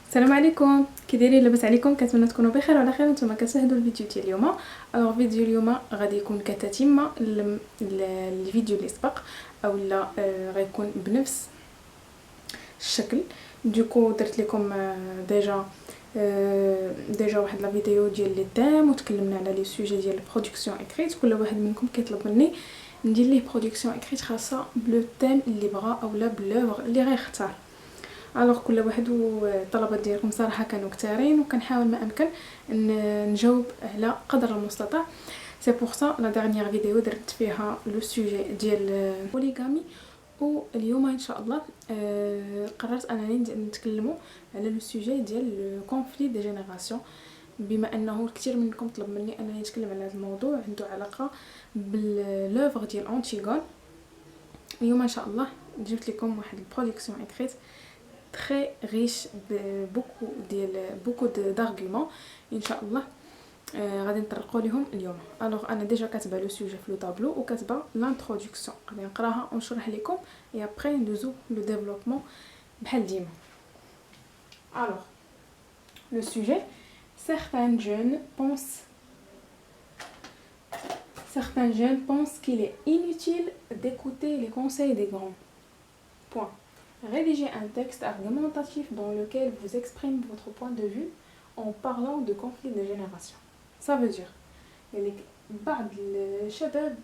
السلام عليكم، كي دايرين؟ لاباس عليكم؟ كنتمنى تكونوا بخير وعلى خير. نتوما كتشاهدوا الفيديو ديال اليوم. فيديو اليوم غادي يكون كتتمه الفيديو اللي سبق اولا غيكون بنفس الشكل. دوكو درت لكم ديجا واحد لا فيديو ديال لي تيم وتكلمنا على لي سوجي ديال البرودكسيون اكريت. كل واحد منكم كيطلب مني ندير ليه برودكسيون اكريت خاصه بلو تيم اللي بغا اولا بلوغ اللي غيختار. الوغ كل واحد والطلبات ديالكم صراحه كانوا كثارين وكنحاول ما امكن نجاوب على قدر المستطاع. سي بور سا لا ديرنيير فيديو درت فيها لو سوجي ديال الاوريغامي، واليوم ان شاء الله قررت انني نتكلموا على لو سوجي ديال لو كونفلي دي جينيراسيون، بما انه الكثير منكم طلب مني انني نتكلم على هذا الموضوع عنده علاقه باللوفر ديال انتيغون. اليوم ان شاء الله جبت لكم واحد البرودكسيون اكريت très riche de beaucoup d'arguments ان شاء الله غادي نطرقوا لهم اليوم. الوغ انا ديجا كاتبه لو سوجي في لو طابلو وكاتبه لانتروداكسيون، غادي نقراها ونشرح لكم اي ابري ندوزو لو ديفلوبمون بحال ديما. الوغ le sujet, certains jeunes pensent qu'il est inutile d'écouter les conseils des grands. Point. Rédigez un texte argumentatif dans lequel vous exprimez votre point de vue en parlant de conflit de génération. Ça veut dire يعني بعض الشباب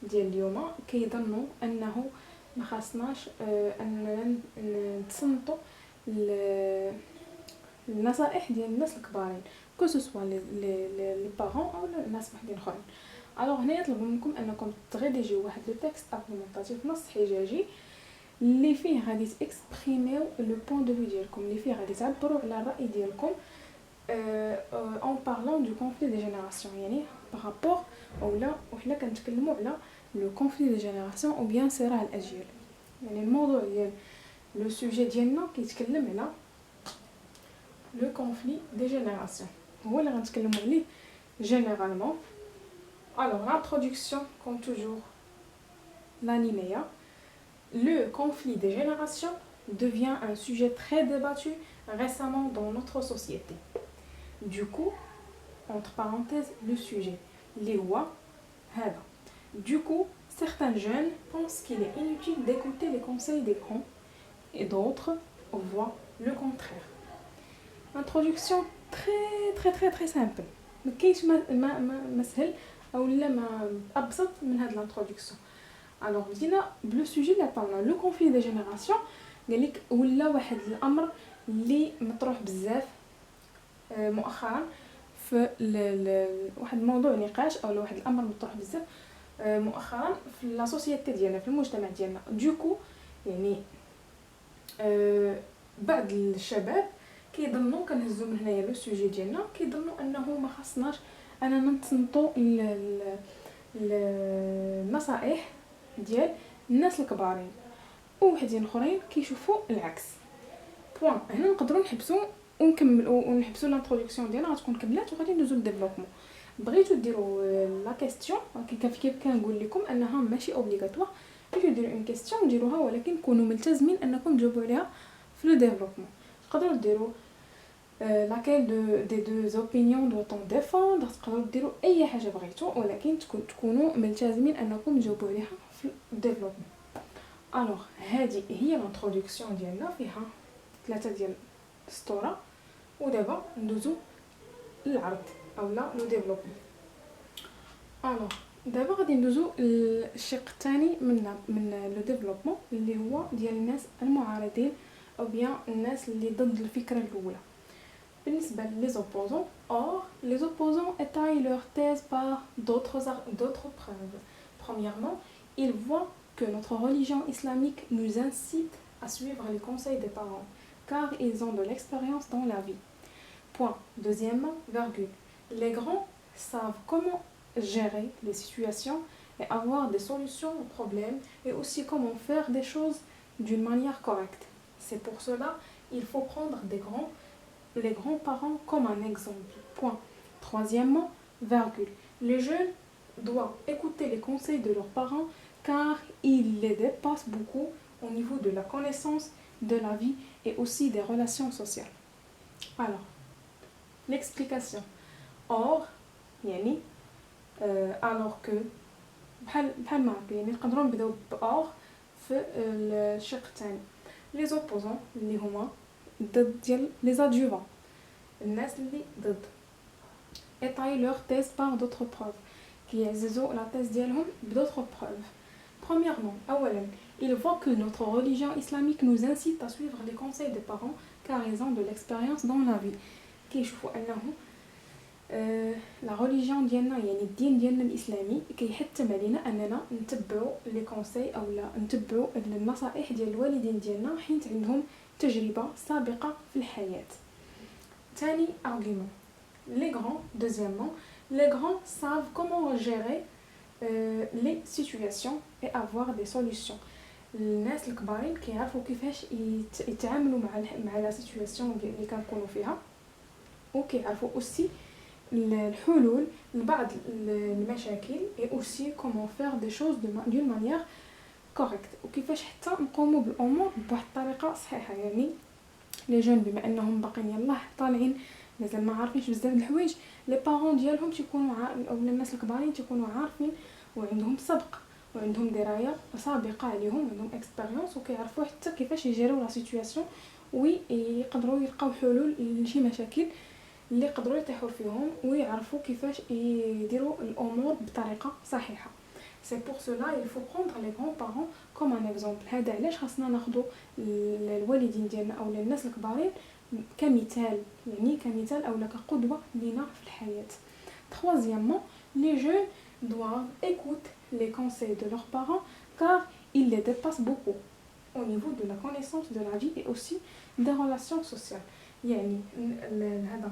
ديال اليوم كيظنوا انه ما خاصناش اننا نتصنتوا النصائح ديال الناس الكبارين كو سوسوا لي بارون او الناس وحدين اخرين. الوغ هنا يطلب منكم انكم تريديجيو واحد لو تكست argumentatif نص حجاجي اللي فيه غادي تاكسبريميو لو بوين دو في ديالكم، اللي فيه غادي تعبروا على الراي ديالكم en parlant du conflit des générations، يعني بارابور اولا وحنا كنتكلموا على لو conflit des générations او بيان صراع الاجيال. يعني الموضوع ديال لو سوجي ديالنا كيتكلم على لو conflit des générations، هو اللي غنتكلموا عليه généralement. Alors l'introduction comme toujours l'alinéa. Le conflit des générations devient un sujet très débattu récemment dans notre société. Du coup, entre parenthèses, le sujet, les lois, du coup, certains jeunes pensent qu'il est inutile d'écouter les conseils des grands et d'autres voient le contraire. Introduction très simple. Mais qu'est-ce ما سهل او لا ما ابسط من هذه الانترودكسيون. الوغ بدينا بلو سوجي اللي عطاونا لو كونفلي دي جينيراسيون. قالك ولا واحد الامر اللي مطروح بزاف مؤخرا في واحد الموضوع نقاش او واحد الامر مطروح بزاف مؤخرا في لا سوسيتي ديالنا، في المجتمع ديالنا. دوكو يعني بعض الشباب كيظنوا كنهزوا من هنايا لو سوجي ديالنا كيظنوا انه ما خصناش اننا نتصنتوا النصائح ديال الناس الكبارين، ووحدين اخرين كيشوفوا العكس. بوين. هنا نقدروا نحبسوا ونحبسوا الانتروداكسيون ديالنا غتكون كملات وغادي ندوزو للديفلوبمون. بغيتو ديروا لا كيسيون كيف كنقول لكم انها ماشي اوبليغاتوار، بغيتو ديروا اون كيسيون ديروها ولكن كونوا ملتزمين انكم تجاوبوا عليها في لو ديفلوبمون. تقدروا ديروا laquelle des deux opinions doit-on défendre، تقدروا ديروا اي حاجه بغيتو ولكن تكونوا ملتزمين انكم تجاوبوا عليها في الديفلوبمون. الوغ هذه هي الانتروداكسيون ديالنا، فيها 3 ديال السطوره، ودابا ندوزو للعرض اولا لو ديفلوبمون. الوغ دابا غادي ندوزو للشق الثاني من لو ديفلوبمون اللي هو ديال الناس المعارضين او بيان الناس اللي ضد الفكره الاولى. بالنسبة les opposants, or les opposants étayent leur thèse par d'autres preuves. Premièrement, ils voient que notre religion islamique nous incite à suivre les conseils des parents, car ils ont de l'expérience dans la vie. Point. Deuxièmement, virgule. Les grands savent comment gérer les situations et avoir des solutions aux problèmes, et aussi comment faire des choses d'une manière correcte. C'est pour cela qu'il faut prendre les grands-parents comme un exemple. Point. Troisièmement, virgule. Les jeunes doivent écouter les conseils de leurs parents car ils les dépassent beaucoup au niveau de la connaissance de la vie et aussi des relations sociales. Alors, l'explication. Or, يعني alors que بحال ما هكا يعني نقدروا نبداو بأور في الشق الثاني. لي زوبوزون اللي هما ضد ديال لي زادجوفون، الناس اللي ضد étayer leur thèse par d'autres preuves كيعززوا la thèse ديالهم d'autres preuves. Premièrement, أولا il voit que notre religion islamique nous incite à suivre les conseils des parents car ils ont de l'expérience dans la vie. كيشوفوا أنه لا ريليجيون ديالنا يعني الدين ديالنا الاسلامي كيحتم علينا اننا نتبعوا لي كونساي اولا نتبعوا النصائح ديال الوالدين ديالنا حيت عندهم تجربه سابقه في الحياه. ثاني argument les grands deuxièmement les grands savent comment gérer les situations et avoir des solutions. الناس الكبارين كيعرفوا كيفاش يتعاملوا مع لا سيتوياسيون اللي كنكونوا فيها وكيعرفوا aussi الحلول لبعض المشاكل et aussi comment faire des choses d'une manière correcte وكيفاش حتى نقوموا بالامور بواحد الطريقه صحيحه. يعني لي جون بما انهم باقيين يلاه طالعين مازال ما عارفينش بزاف د الحوايج، لي بارون ديالهم تيكونوا او الناس الكبارين تيكونوا عارفين وعندهم سبق وعندهم درايه سابقه عليهم، عندهم اكسبيريونس وكيعرفوا حتى كيفاش يجيروا لا سيتوياسيون ويقدروا يلقاو حلول لشي مشاكل اللي يقدروا يطيحوا فيهم ويعرفوا كيفاش يديروا الامور بطريقه صحيحه. سي بور سولا il faut prendre les grands-parents comme un exemple. هذا علاش خاصنا ناخذوا الوالدين ديالنا او الناس الكبارين كمثال، يعني كمثال او كقدوه لينا في الحياه. Troisièmement, les jeunes doivent écouter les conseils de leurs parents car ils les dépassent beaucoup au niveau de la connaissance de la vie et aussi des relations sociales. يعني هذا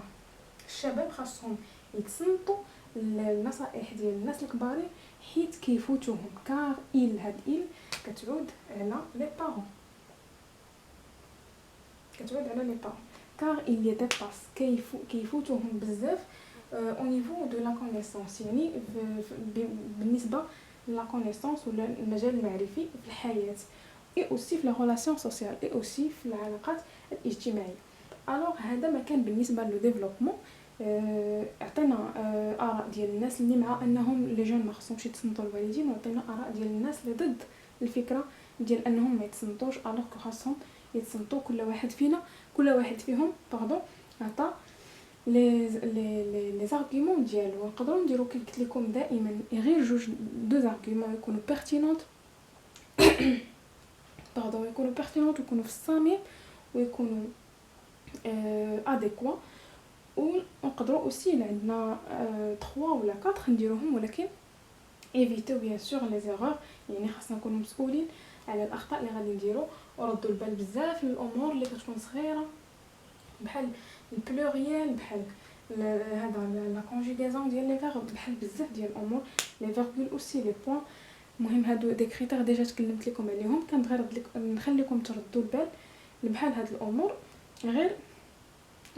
الشباب خاصهم يتصنتوا النصائح ديال الناس الكبارين حيت كيفوتوهم كار هاد كتعود على لي بارون كار il les dépasse كيفوتوهم بزاف au niveau de la connaissance يعني بالنسبه لا connaissance ولا المجال المعرفي في الحياه et aussi في la relation sociale et aussi في العلاقات الاجتماعيه. الوغ هذا ما كان بالنسبه لو ديفلوبمون. عطينا اراء ديال الناس اللي مع انهم لي جون ما خصهمش يتصنتوا الوالدين، وعطينا اراء ديال الناس اللي ضد الفكره ديال انهم ما يتصنتوش الوغ خاصهم يتصنتوا. كل واحد فيهم عطى لي زارغومون ديالو. نقدروا نديرو كيف قلت لكم دائما غير جوج دو زارغومون يكونوا بيرتينونت يكونوا بيرتينونت ويكونوا في الصميم ويكونوا اديكوا. ونقدروا اوسي الا عندنا 3 ولا 4 نديروهم، ولكن ايفيتو بيان سور لي زيرور. يعني خاصنا نكونوا مسؤولين على الاخطاء اللي غادي نديرو وردوا البال بزاف للامور اللي كتكون صغيره بحال البلوريال بحال هذا لا كونجوغاسيون ديال لي فيرب بحال بزاف ديال الامور لي فيرغول اوسي لي بوين. المهم هادو دي كريتير ديجا تكلمت لكم عليهم، كنبغي نخليكم تردوا البال بحال هاد الامور غير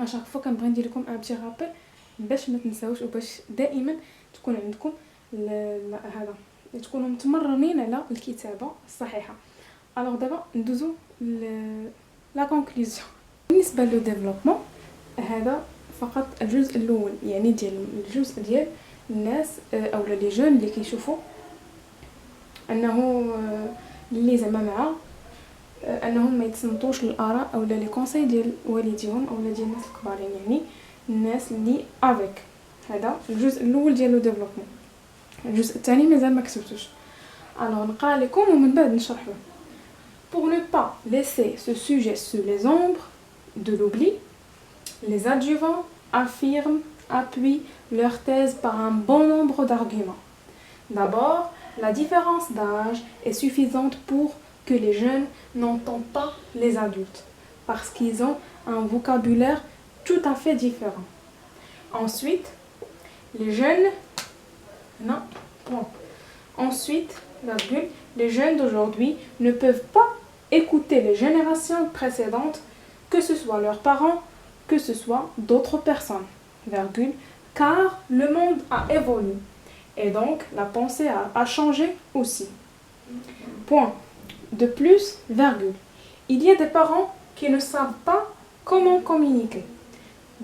اشاك فوا كنبغي ندير لكم ان بتي رابيل باش ما تنساوش وباش دائما تكون عندكم هذا تكونوا متمرنين على الكتابه الصحيحه. الوغ دابا ندوزو لا كونكلوزيون. بالنسبه لو ديفلوبمون هذا فقط الجزء الاول، يعني ديال الجزء ديال الناس اولا لي جون اللي كيشوفوا انه اللي زعما مع انهم ما يتصنتوش للاراء اولا لي كونساي ديال والديهم اولا ديال الناس الكبارين، يعني الناس اللي افيك. هذا الجزء الاول ديال لو ديفلوبمون. الجزء الثاني مازال ما كتبتوش، الوغ نقرا لكم ومن بعد نشرح لكم. Pour ne pas laisser ce sujet sous les ombres de l'oubli, les adjuvants appuient leur thèse par un bon nombre d'arguments. D'abord, la différence d'âge est suffisante pour que les jeunes n'entendent pas les adultes, parce qu'ils ont un vocabulaire tout à fait différent. Ensuite, les jeunes... Non, bon. Ensuite, les jeunes d'aujourd'hui ne peuvent pas écouter les générations précédentes, que ce soit leurs parents, que ce soit d'autres personnes, car le monde a évolué et donc la pensée a changé aussi. Point. De plus, il y a des parents qui ne savent pas comment communiquer.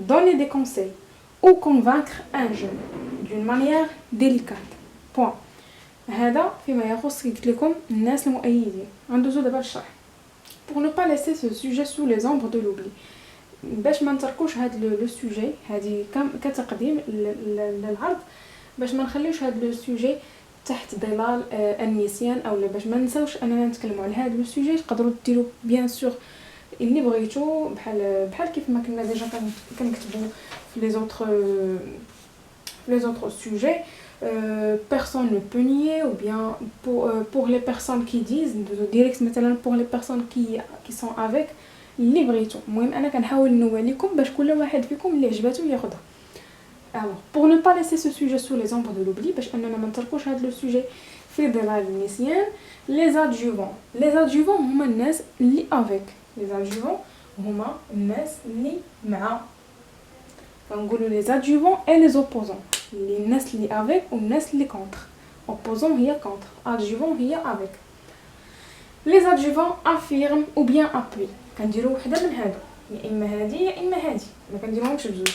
donner des conseils ou convaincre un jeune d'une manière délicate. Point. هذا فيما يخص كي قلت لكم الناس المؤيدين. ندوزو دابا للشرح. Pour ne pas laisser ce sujet sous les ombres de l'oubli. باش ما نتركوش هاد لو سوجي هذه كتقديم للعرض باش ما نخليوش هاد لو سوجي تحت ظلال النسيان او باش ما نساوش اننا نتكلموا على هاد لو سوجي. تقدروا ديروا بيان سور اللي بغيتو بحال كيف ما كنا ديجا كنكتبوا في les autres sujets. Personne ne peut nier, ou bien pour les personnes qui disent direct مثلا pour les personnes qui sont avec اللي بغيتو. المهم انا كنحاول نوريكم باش كل واحد فيكم اللي عجباتو ياخذها. Alors, pour ne pas laisser ce sujet sous les ombres de l'oubli, باش اننا ما نتركوش هذا لو سوجي في ظلال النسيان. les adjuvants هما الناس اللي avec. les adjuvants هما الناس اللي مع. كنقولوا les adjuvants et les opposants. اللي الناس اللي avec والناس اللي contre. opposant هي contre, adjuvant هي avec. les adjuvants affirment ou bien appuient. كنديروا وحده من هادو يا اما هادي يا اما هادي ما كنديروهمش بجوج.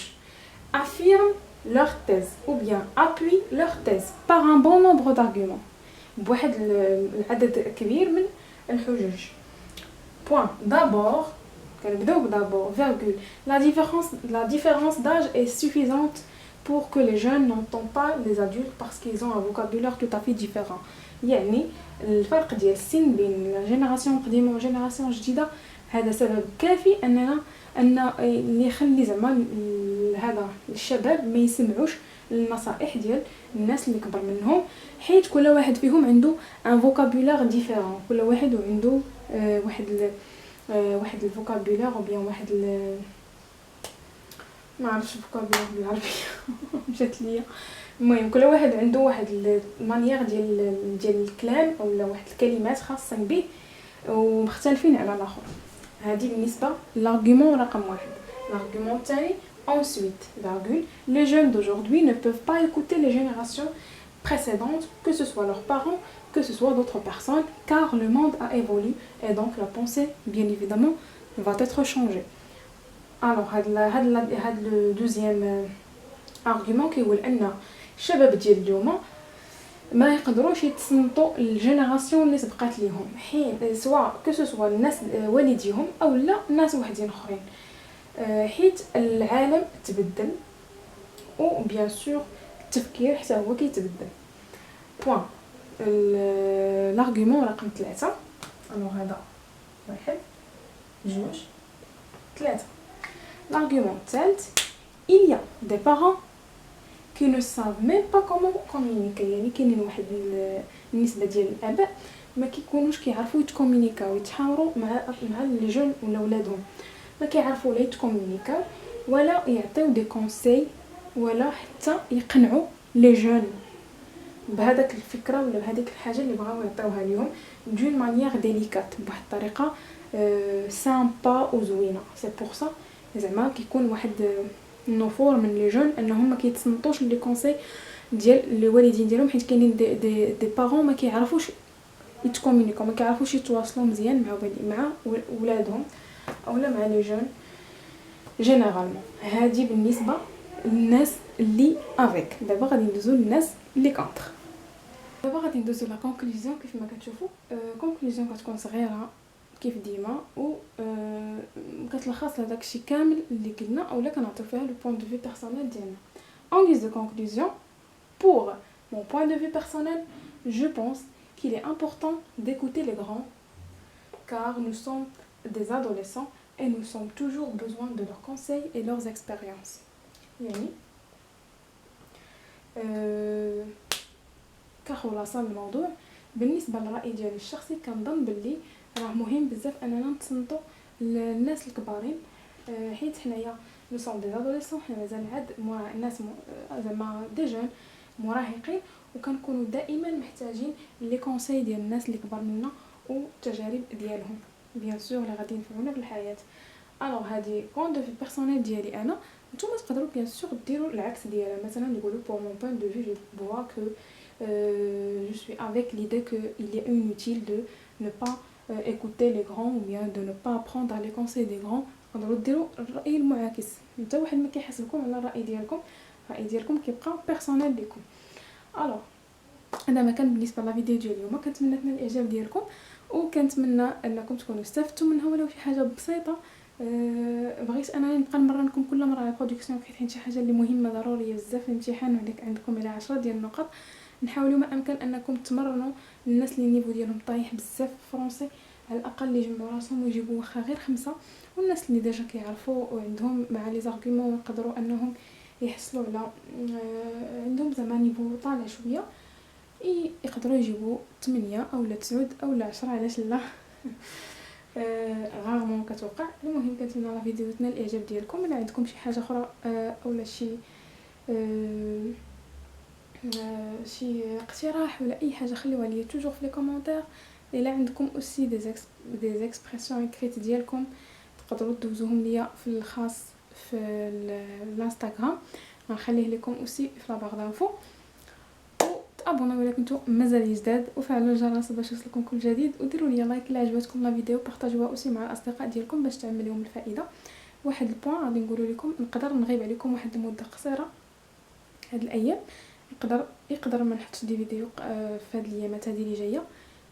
affirment leur thèse ou bien appuient leur thèse par un bon nombre d'arguments. بواحد العدد كبير من الحجج. point. d'abord كنبداو d'abord virgule la différence d'âge est suffisante pour que les jeunes n'entendent pas les adultes parce qu'ils ont un vocabulaire tout à fait différent. يعني الفرق ديال السن بين الجينيراسيون القديمه والجينيراسيون الجديده هذا سبب كافي ان اللي يخلي زعما هذا الشباب ما يسمعوش النصائح ديال الناس اللي كبر منهم حيت كل واحد فيهم عنده ان فوكابولير ديفيرون. كل واحد عنده واحد الفوكابولير او بيان واحد ما عرفتش الفوكابولير بالعربيه مشات ليا. المهم كل واحد عنده واحد المانيير ديال الكلام او واحد الكلمات خاصه به ومختلفين على الاخر. هذه بالنسبه لl'argument رقم 1. l'argument الثاني ensuite virgule les jeunes d'aujourd'hui ne peuvent pas écouter les générations précédentes, que ce soit leurs parents, que ce soit d'autres personnes, car le monde a évolué et donc la pensée bien évidemment va être changée. alors هذا le deuxième argument كيقول ان الشباب ديال اليوم ما يقدروش يتصنتوا الجينيراسيون اللي سبقات ليهم حين سواء كسوا الناس والديهم او لا ناس وحدين اخرين حيت العالم تبدل و بيان سور التفكير حتى هو كيتبدل. بوين. الارغومون رقم 3. الو هذا 1 2 3. l'argument الثالث il y a des parents qui ne savent même pas comment communiquer. يعني كاينين واحد النسبه ديال الاباء ما كيكونوش كيعرفوا يتكومونيكاو يتحاوروا مع لي جون ولا ولادهم. ما كيعرفوا لا يتكومونيكاو ولا يعطيو دي كونساي ولا حتى يقنعوا لي جون بهذاك الفكره ولا بهذيك الحاجه اللي بغاو يعطيوها ليهم دون مانيير ديليكات بواحد الطريقه سامبا وزوينه. سي بور سا زعما كيكون واحد النفور من لي جون انهم ما كيتصنتوش لي كونساي ديال الوالدين ديالهم حيت كاينين دي بارون ما كيعرفوش يتكومونيكاو ما كيعرفوش يتواصلوا مزيان مع ولادهم اولا مع لي جون جينيرالمون. هذه بالنسبه للناس اللي افيك. دابا غادي ندوزو للناس اللي كونتر. دابا غادي ندوزو لا كونكلوزيون. كيف ما كتشوفوا كونكلوزيون كتكون صغيره كيف ديما و كتلخص لهداك الشيء كامل اللي قلنا اولا كنعطيو فيها لو بوين دو في بيرسونيل ديالنا. en guise de conclusion, pour mon point de vue personnel, je pense qu'il est important d'écouter les grands car nous sommes des adolescents et nous avons toujours besoin de leurs conseils et leurs expériences. يعني كخلاصه الموضوع بالنسبه للراي ديالي الشخصي كنظن باللي راه مهم بزاف اننا نتصنتو الناس الكبارين حيت حنايا نو سون دي ادوليسون حنا مازال عاد الناس زعما دي جون مراهقين وكنكونوا دائما محتاجين لي كونساي ديال الناس اللي كبار منا والتجارب ديالهم بيان سور اللي غادي ينفعونا في الحياه. الوغ هادي بوين دو في بيرسونيل ديالي انا. نتوما تقدروا بيان سور ديروا العكس ديالها مثلا نقولوا pour mon point de vue je vois que je suis avec l'idée que il est inutile de ne pas écouter les grands ou bien de ne pas prendre les conseils des grands تقدروا ديروا الراي المعاكس، حتى واحد ما كيحاسبكم على الراي ديالكم، الراي ديالكم كيبقى بيرسونيل ليكم. الوغ هذا ما كان بالنسبه للفيديو ديال اليوم. كنتمنى تنال الاعجاب ديالكم، وكنتمنى انكم تكونوا استفدتوا منها ولو شي حاجه بسيطه. بغيت انا نبقى نمرنكم كل مره على البرودكسيون، حيت شي حاجه اللي مهمه ضروريه بزاف في الامتحان، وعندك عندكم على 10 ديال النقط. نحاولوا ما امكن انكم تمرنوا الناس اللي النيفو ديالهم طايح بزاف في الفرنسي، على الاقل يجمعوا راسهم ويجيبوا واخا غير 5، والناس اللي ديجا كيعرفوا وعندهم مع لي زارغومون يقدروا انهم يحصلوا على عندهم زعما نيفو طالع شويه، يقدروا يجيبوا 8 او 9 او 10، علاش لا. غارمون كتوقع. المهم كنتمنى لا فيديو تنال الاعجاب ديالكم. الا عندكم شي حاجه اخرى اولا شي اقتراح ولا اي حاجه خليوها لي توجور في لي كومونتير. الا عندكم اوسي دي اكسبرسيون اكريت ديالكم تقدروا تدوزوهم ليا في الخاص في الانستغرام، غنخليه لكم اوسي في لا بار دانفو. ابوناو الا كنتو مازال جداد، وفعلوا الجرس باش يوصلكم كل جديد، وديروا لي لايك الا عجبتكم لا فيديو، بارطاجيوها اوسي مع الاصدقاء ديالكم باش تعمل لهم الفائده. واحد البوين غادي نقول لكم، نقدر نغيب عليكم واحد المده قصيره هاد الايام، يقدر ما نحطش دي فيديو في هاد الايامات هذه اللي جايه،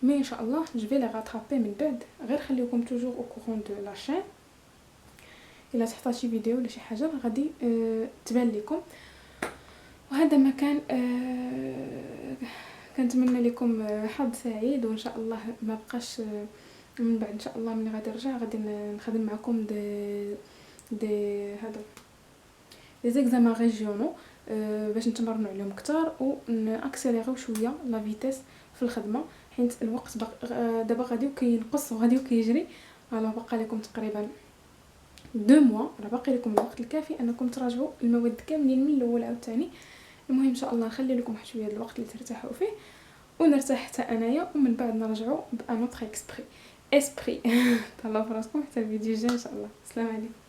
مي ان شاء الله جو في لي غاترابي من بعد. غير خليكم توجور او كورون دو لا شين، الا تحطا شي فيديو ولا شي حاجه غادي تبان لكم. وهذا ما كان كنتمنى لكم حظ سعيد، وان شاء الله ما بقاش من بعد ان شاء الله ملي غادي نرجع غادي نخدم معكم دي هذا لي زيكزامان ريجيونو باش نتمرنوا عليهم اكثر وناكسيليريو شويه لا فيتيس في الخدمه، حيت الوقت دابا غادي كينقص وغادي كيجري. على بقى لكم تقريبا 2 موا، راه باقي لكم الوقت الكافي انكم تراجعوا المواد كاملين من الاول او الثاني. المهم ان شاء الله نخلي لكم واحد شويه الوقت اللي ترتاحوا فيه، ونرتاح حتى انايا، ومن بعد نرجعوا بانوتر اسبري. تهلاو فراسكم حتى الفيديو الجاي ان شاء الله. السلام عليكم.